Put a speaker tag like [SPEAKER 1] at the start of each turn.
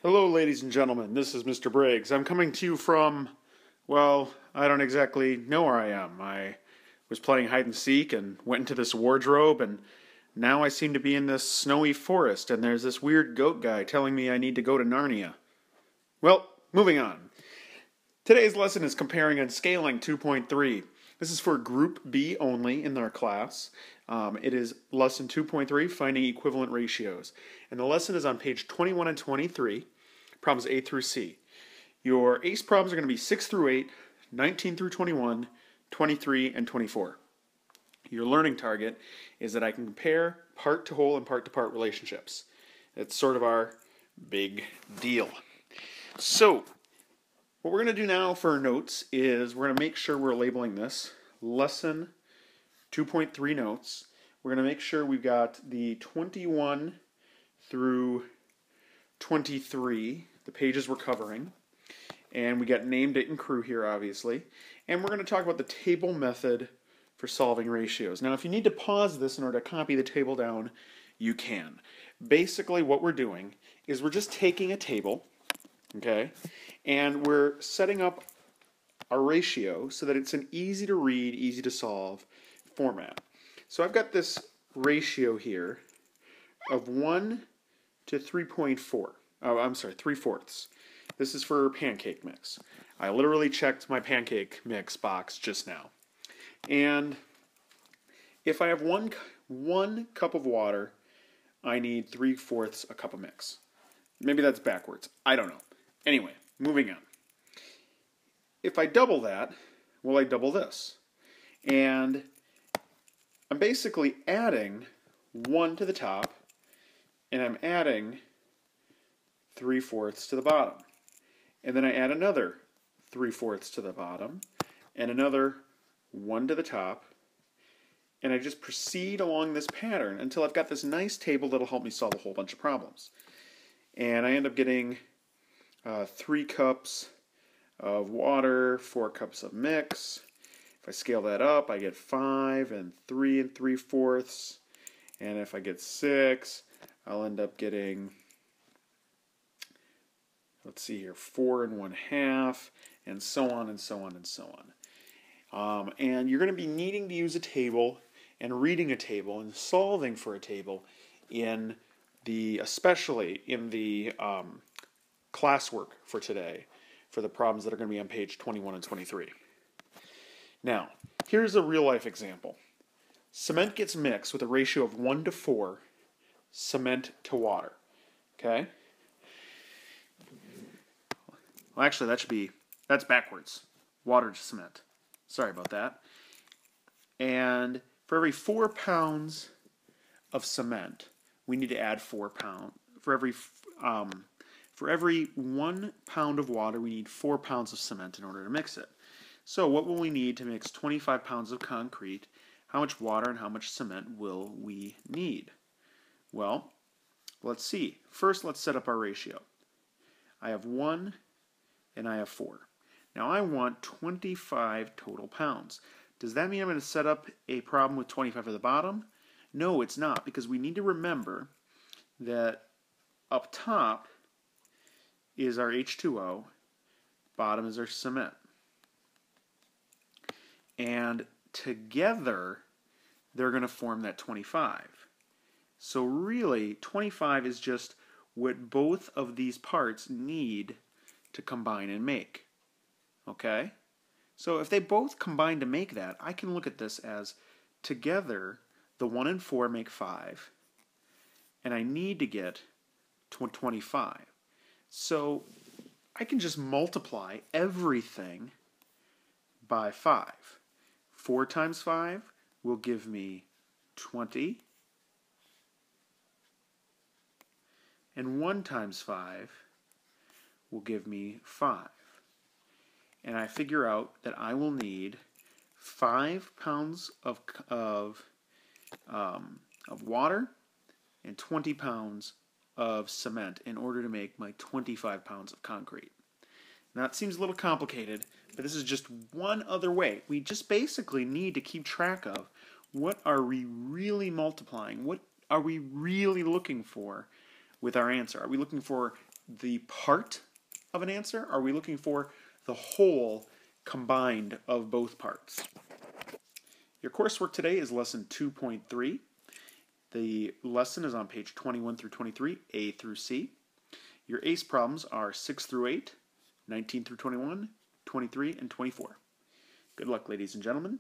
[SPEAKER 1] Hello, ladies and gentlemen. This is Mr. Briggs. I'm coming to you from, well, I don't exactly know where I am. I was playing hide and seek and went into this wardrobe, and now I seem to be in this snowy forest, and there's this weird goat guy telling me I need to go to Narnia. Well, moving on. Today's lesson is comparing and scaling 2.3. This is for Group B only in our class. It is lesson 2.3, finding equivalent ratios. And the lesson is on page 21 and 23, problems A through C. Your ACE problems are going to be 6 through 8, 19 through 21, 23, and 24. Your learning target is that I can compare part to whole and part to part relationships. It's sort of our big deal. So, what we're going to do now for our notes is we're going to make sure we're labeling this lesson 2.3 notes. We're going to make sure we've got the 21 through 23, the pages we're covering. And we got name, date, and crew here, obviously. And we're going to talk about the table method for solving ratios. Now, if you need to pause this in order to copy the table down, you can. Basically, what we're doing is we're just taking a table, okay, and we're setting up a ratio so that it's an easy to read, easy to solve format. So I've got this ratio here of 1 to 3.4. Oh, I'm sorry, 3/4. This is for pancake mix. I literally checked my pancake mix box just now. And if I have one cup of water, I need 3/4 a cup of mix. Maybe that's backwards. I don't know. Anyway, moving on. If I double that, well, I double this. And I'm basically adding 1 to the top, and I'm adding 3/4 to the bottom. And then I add another 3/4 to the bottom, and another 1 to the top, and I just proceed along this pattern until I've got this nice table that'll help me solve a whole bunch of problems. And I end up getting 3 cups of water, 4 cups of mix. If I scale that up, I get 5 and 3 3/4. And if I get 6, I'll end up getting, let's see here, 4 1/2, and so on and so on and so on. And you're going to be needing to use a table and reading a table and solving for a table especially in the classwork for today, for the problems that are going to be on page 21 and 23. Now, here's a real-life example. Cement gets mixed with a ratio of 1 to 4, cement to water. Okay? Well, actually, that's backwards. Water to cement. Sorry about that. And for every 4 pounds of cement, we need to add 4 pounds. For every 1 pound of water, we need 4 pounds of cement in order to mix it. So what will we need to mix 25 pounds of concrete? How much water and how much cement will we need? Well, let's see. First, let's set up our ratio. I have 1 and I have 4. Now I want 25 total pounds. Does that mean I'm going to set up a problem with 25 at the bottom? No, it's not, because we need to remember that up top is our H2O, bottom is our cement. And together, they're going to form that 25. So really, 25 is just what both of these parts need to combine and make. Okay? So if they both combine to make that, I can look at this as together, the 1 and 4 make 5, and I need to get 25. So I can just multiply everything by 5. 4 times 5 will give me 20, and 1 times 5 will give me 5. And I figure out that I will need 5 pounds of water and 20 pounds of cement in order to make my 25 pounds of concrete. Now it seems a little complicated, but this is just one other way. We just basically need to keep track of what are we really multiplying, what are we really looking for with our answer? Are we looking for the part of an answer? Are we looking for the whole combined of both parts? Your coursework today is lesson 2.3. The lesson is on page 21 through 23, A through C. Your ACE problems are 6 through 8, 19 through 21, 23, and 24. Good luck, ladies and gentlemen.